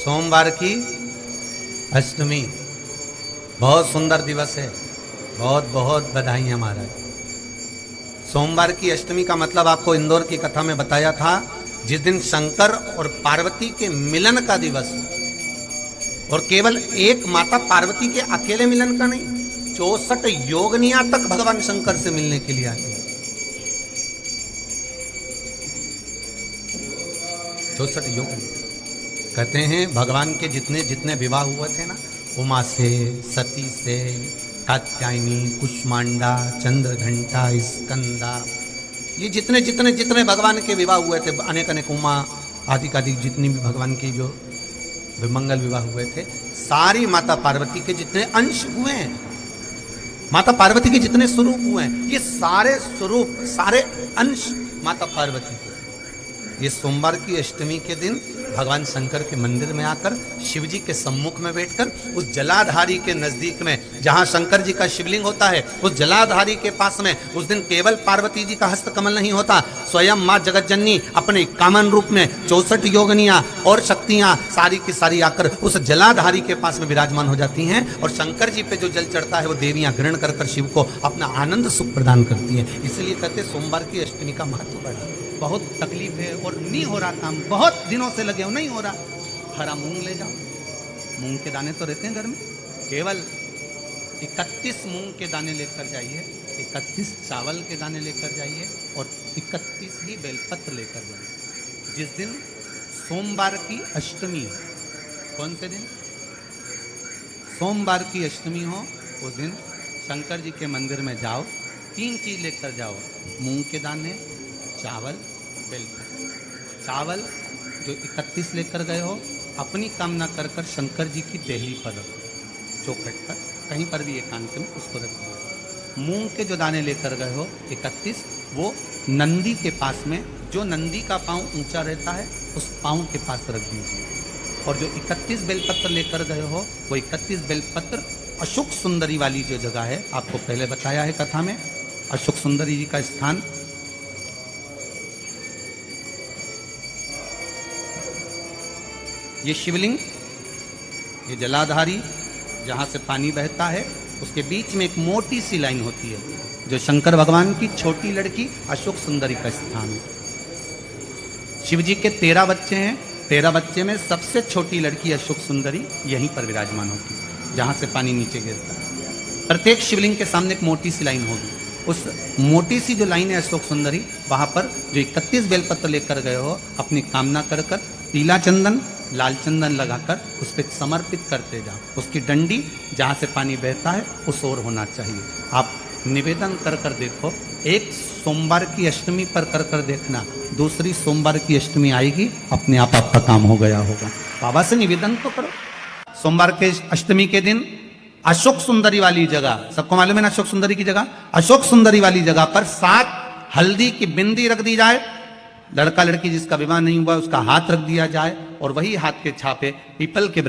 सोमवार की अष्टमी बहुत सुंदर दिवस है। बहुत बहुत बधाइयाँ महाराज। सोमवार की अष्टमी का मतलब आपको इंदौर की कथा में बताया था, जिस दिन शंकर और पार्वती के मिलन का दिवस हो। और केवल एक माता पार्वती के अकेले मिलन का नहीं, 64 योगनियां तक भगवान शंकर से मिलने के लिए आती है। 64 योगनियां कहते हैं भगवान के जितने जितने विवाह हुए थे ना, उमा से, सती से, कात्यायनी, कुष्मांडा, चंद्रघंटा, स्कंदा, ये जितने जितने जितने भगवान के विवाह हुए थे, अनेक अनेक उमा आदि जितनी भी भगवान की जो विमंगल विवाह हुए थे, सारी माता पार्वती के जितने अंश हुए हैं, माता पार्वती के जितने स्वरूप हुए हैं, ये सारे स्वरूप, सारे अंश माता पार्वती के। ये सोमवार की अष्टमी के दिन भगवान शंकर के मंदिर में आकर शिव जी के सम्मुख में बैठकर उस जलाधारी के नजदीक में, जहां शंकर जी का शिवलिंग होता है, उस जलाधारी के पास में उस दिन केवल पार्वती जी का हस्त कमल नहीं होता, स्वयं मां जगतजननी अपने कामन रूप में 64 योगनियां और शक्तियां सारी की सारी आकर उस जलाधारी के पास में विराजमान हो जाती हैं। और शंकर जी पे जो जल चढ़ता है वो देवियां ग्रहण कर कर शिव को अपना आनंद सुख प्रदान करती है। इसलिए कहते सोमवार की अष्टमी का महत्व बड़ा। बहुत तकलीफ है और नहीं हो रहा काम, बहुत दिनों से लगे हो, नहीं हो रहा, हरा मूंग ले जाओ। मूंग के दाने तो रहते हैं घर में, केवल 31 मूंग के दाने लेकर जाइए, 31 चावल के दाने लेकर जाइए और 31 ही बेलपत्र लेकर जाइए। जिस दिन सोमवार की अष्टमी हो, कौन से दिन सोमवार की अष्टमी हो, उस दिन शंकर जी के मंदिर में जाओ, 3 चीज लेकर जाओ, मूंग के दाने, चावल, बेलपत्र। चावल जो 31 लेकर गए हो, अपनी कामना कर कर शंकर जी की देहली पर रखो, चौखट पर, कहीं पर भी एकांत में उसको रख दो। मूंग के जो दाने लेकर गए हो 31, वो नंदी के पास में, जो नंदी का पांव ऊंचा रहता है उस पांव के पास रख दीजिए। और जो 31 बेलपत्र लेकर गए हो, वो 31 बेलपत्र अशोक सुंदरी वाली जो जगह है, आपको पहले बताया है कथा में, अशोक सुंदरी जी का स्थान, ये शिवलिंग, ये जलाधारी जहाँ से पानी बहता है, उसके बीच में एक मोटी सी लाइन होती है, जो शंकर भगवान की छोटी लड़की अशोक सुंदरी का स्थान है। शिव जी के 13 बच्चे हैं, 13 बच्चे में सबसे छोटी लड़की अशोक सुंदरी यहीं पर विराजमान होती है, जहाँ से पानी नीचे गिरता है। प्रत्येक शिवलिंग के सामने एक मोटी सी लाइन होगी, उस मोटी सी जो लाइन है अशोक सुंदरी, वहाँ पर जो 31 बेलपत्र लेकर गए हो, अपनी कामना कर कर पीला चंदन, लाल चंदन लगाकर उस पर समर्पित करते जाओ। उसकी डंडी जहाँ से पानी बहता है उस ओर होना चाहिए। आप निवेदन कर कर देखो, एक सोमवार की अष्टमी पर कर कर देखना, दूसरी सोमवार की अष्टमी आएगी, अपने आप आपका काम हो गया होगा। बाबा से निवेदन तो करो। सोमवार के अष्टमी के दिन अशोक सुंदरी वाली जगह, सबको मालूम है ना अशोक सुंदरी की जगह, अशोक सुंदरी वाली जगह पर 7 हल्दी की बिंदी रख दी जाए। लड़का लड़की जिसका विवाह नहीं हुआ उसका हाथ रख दिया जाए, और वही हाथ के छापे पीपल के